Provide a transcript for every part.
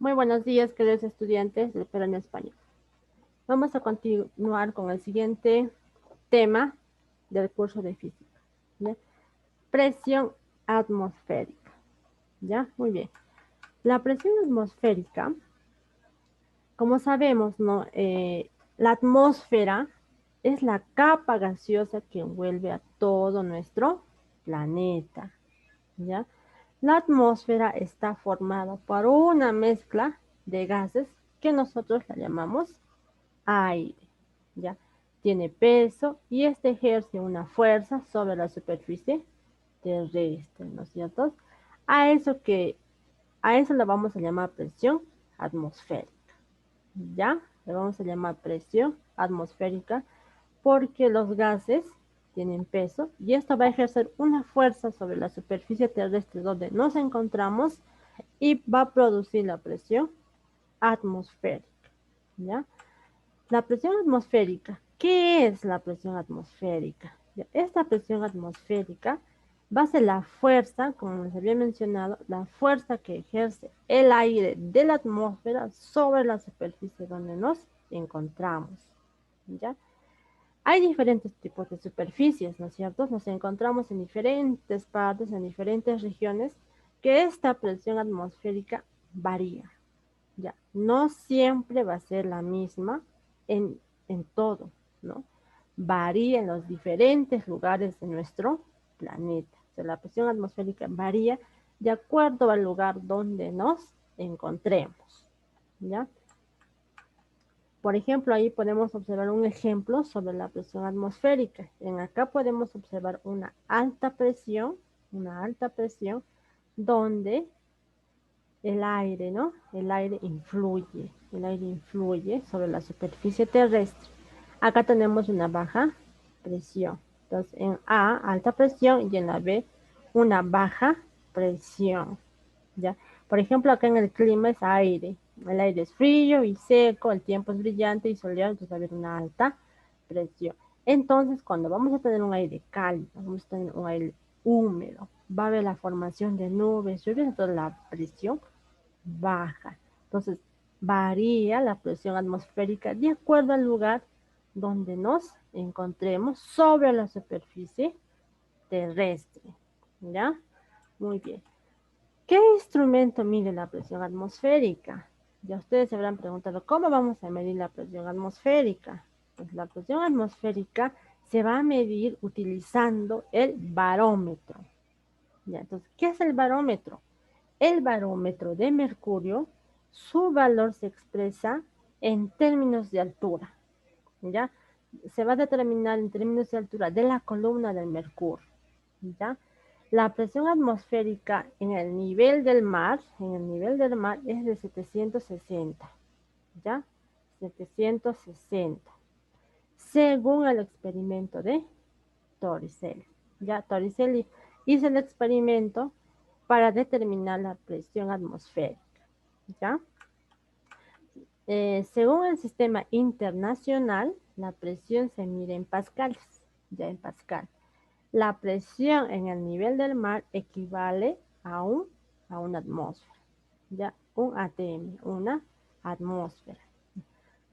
Muy buenos días, queridos estudiantes del Perú en Español. Vamos a continuar con el siguiente tema del curso de física, ¿ya? Presión atmosférica, ¿ya? Muy bien. La presión atmosférica, como sabemos, ¿no? La atmósfera es la capa gaseosa que envuelve a todo nuestro planeta, ¿ya? La atmósfera está formada por una mezcla de gases que nosotros la llamamos aire, ¿ya? Tiene peso y este ejerce una fuerza sobre la superficie terrestre, ¿no es cierto? A eso que, a eso le vamos a llamar presión atmosférica, ¿ya? Le vamos a llamar presión atmosférica porque los gases tienen peso y esto va a ejercer una fuerza sobre la superficie terrestre donde nos encontramos y va a producir la presión atmosférica, ¿ya? La presión atmosférica. ¿Qué es la presión atmosférica? Esta presión atmosférica va a ser la fuerza, como les había mencionado, la fuerza que ejerce el aire de la atmósfera sobre la superficie donde nos encontramos, ¿ya? Hay diferentes tipos de superficies, ¿no es cierto? Nos encontramos en diferentes partes, en diferentes regiones, que esta presión atmosférica varía, ¿ya? No siempre va a ser la misma en, en todo, ¿no? Varía en los diferentes lugares de nuestro planeta. O sea, la presión atmosférica varía de acuerdo al lugar donde nos encontremos, ¿ya? Por ejemplo, ahí podemos observar un ejemplo sobre la presión atmosférica. En acá podemos observar una alta presión donde el aire, ¿no? El aire influye sobre la superficie terrestre. Acá tenemos una baja presión. Entonces, en A, alta presión y en la B, una baja presión, ¿ya? Por ejemplo, acá en el clima es aire. El aire es frío y seco, el tiempo es brillante y soleado, entonces va a haber una alta presión. Entonces, cuando vamos a tener un aire cálido, vamos a tener un aire húmedo, va a haber la formación de nubes, lluvias, entonces la presión baja. Entonces, varía la presión atmosférica de acuerdo al lugar donde nos encontremos sobre la superficie terrestre, ¿ya? Muy bien. ¿Qué instrumento mide la presión atmosférica? Ya ustedes se habrán preguntado, ¿cómo vamos a medir la presión atmosférica? Pues la presión atmosférica se va a medir utilizando el barómetro. ¿Ya? Entonces, ¿qué es el barómetro? El barómetro de mercurio, su valor se expresa en términos de altura, ¿ya? Se va a determinar en términos de altura de la columna del mercurio, ¿ya? La presión atmosférica en el nivel del mar es de 760, ¿ya? 760, según el experimento de Torricelli. Ya Torricelli hizo el experimento para determinar la presión atmosférica, ¿ya? Según el sistema internacional, la presión se mide en pascales, ya en pascal. La presión en el nivel del mar equivale a, a una atmósfera, ya un ATM, una atmósfera.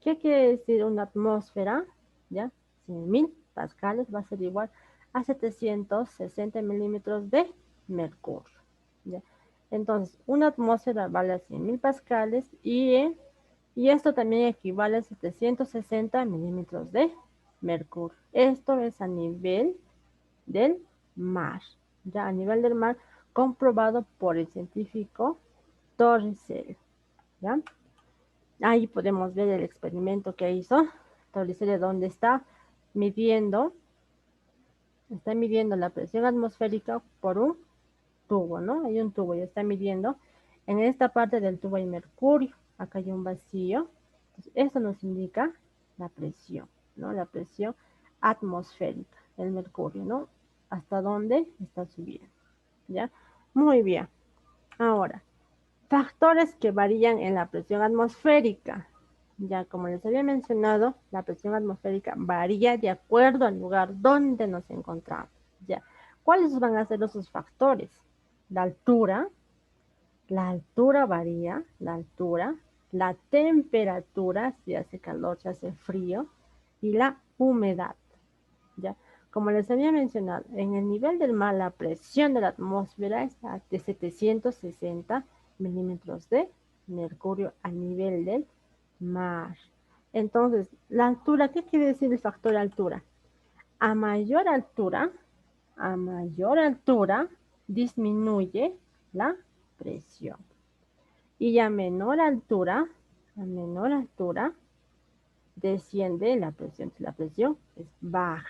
¿Qué quiere decir una atmósfera? Ya 100.000 pascales va a ser igual a 760 milímetros de mercurio. ¿Ya? Entonces, una atmósfera vale a 100.000 pascales y esto también equivale a 760 milímetros de mercurio. Esto es a nivel del mar, ya a nivel del mar, comprobado por el científico Torricelli, ¿ya? Ahí podemos ver el experimento que hizo Torricelli, donde está midiendo la presión atmosférica por un tubo, ¿no? Hay un tubo y está midiendo. En esta parte del tubo hay mercurio, acá hay un vacío. Entonces, eso nos indica la presión, ¿no? La presión atmosférica, el mercurio, ¿no? Hasta dónde está subiendo, ¿ya? Muy bien. Ahora, factores que varían en la presión atmosférica. Ya como les había mencionado, la presión atmosférica varía de acuerdo al lugar donde nos encontramos. Ya. ¿Cuáles van a ser esos factores? La altura, La altura varía, la temperatura, si hace calor, si hace frío, y la humedad, ¿ya? Como les había mencionado, en el nivel del mar la presión de la atmósfera está de 760 milímetros de mercurio a nivel del mar. Entonces, la altura, ¿qué quiere decir el factor altura? A mayor altura, a mayor altura disminuye la presión. Y a menor altura desciende la presión. La presión es baja.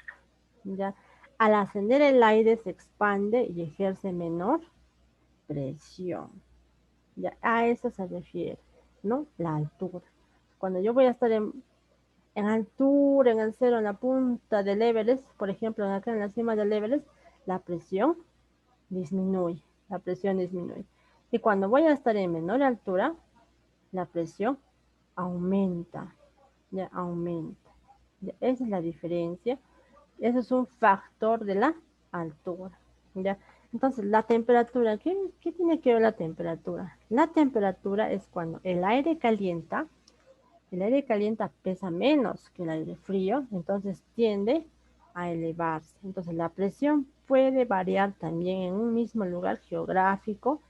¿Ya? Al ascender el aire se expande y ejerce menor presión. ¿Ya? A eso se refiere, ¿no? La altura. Cuando yo voy a estar en altura, en el cero, en la punta del Everest, por ejemplo, acá en la cima del Everest, la presión disminuye, la presión disminuye. Y cuando voy a estar en menor altura, la presión aumenta, ya aumenta. Ya, esa es la diferencia. Eso es un factor de la altura, ¿ya? Entonces, la temperatura, ¿qué tiene que ver la temperatura? La temperatura es cuando el aire calienta pesa menos que el aire frío, entonces tiende a elevarse. Entonces, la presión puede variar también en un mismo lugar geográfico,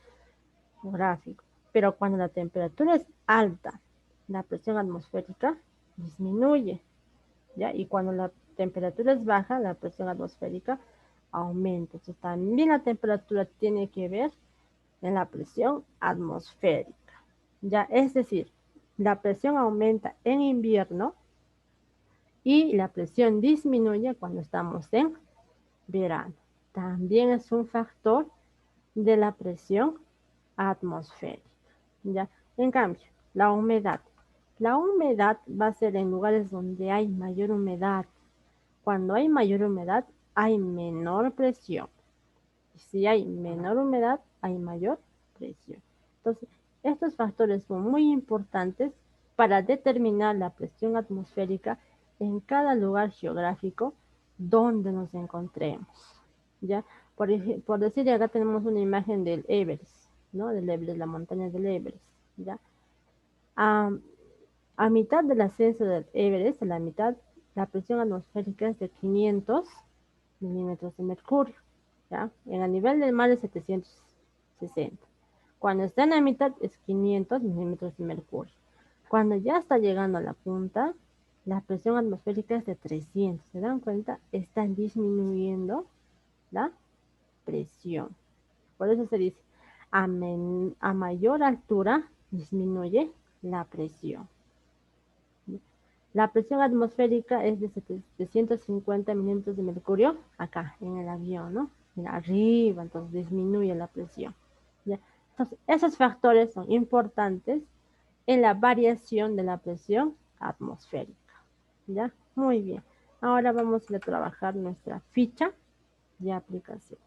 pero cuando la temperatura es alta, la presión atmosférica disminuye, ¿ya? Y cuando la temperatura es baja, la presión atmosférica aumenta. Entonces, también la temperatura tiene que ver en la presión atmosférica, ¿ya? Es decir, la presión aumenta en invierno y la presión disminuye cuando estamos en verano. También es un factor de la presión atmosférica, ¿ya? En cambio, la humedad. La humedad va a ser en lugares donde hay mayor humedad. Cuando hay mayor humedad, hay menor presión. Si hay menor humedad, hay mayor presión. Entonces, estos factores son muy importantes para determinar la presión atmosférica en cada lugar geográfico donde nos encontremos. ¿Ya? Por decir, acá tenemos una imagen del Everest, ¿no? Del Everest, la montaña del Everest, ¿ya? A, a mitad del ascenso del Everest, a la mitad, la presión atmosférica es de 500 milímetros de mercurio, ¿ya? En el nivel del mar es 760. Cuando está en la mitad es 500 milímetros de mercurio. Cuando ya está llegando a la punta, la presión atmosférica es de 300. ¿Se dan cuenta? Están disminuyendo la presión. Por eso se dice, a mayor altura disminuye la presión. La presión atmosférica es de 750 milímetros de mercurio acá en el avión, ¿no? Mira, arriba, entonces disminuye la presión. ¿Ya? Entonces, esos factores son importantes en la variación de la presión atmosférica. ¿Ya? Muy bien. Ahora vamos a trabajar nuestra ficha de aplicación.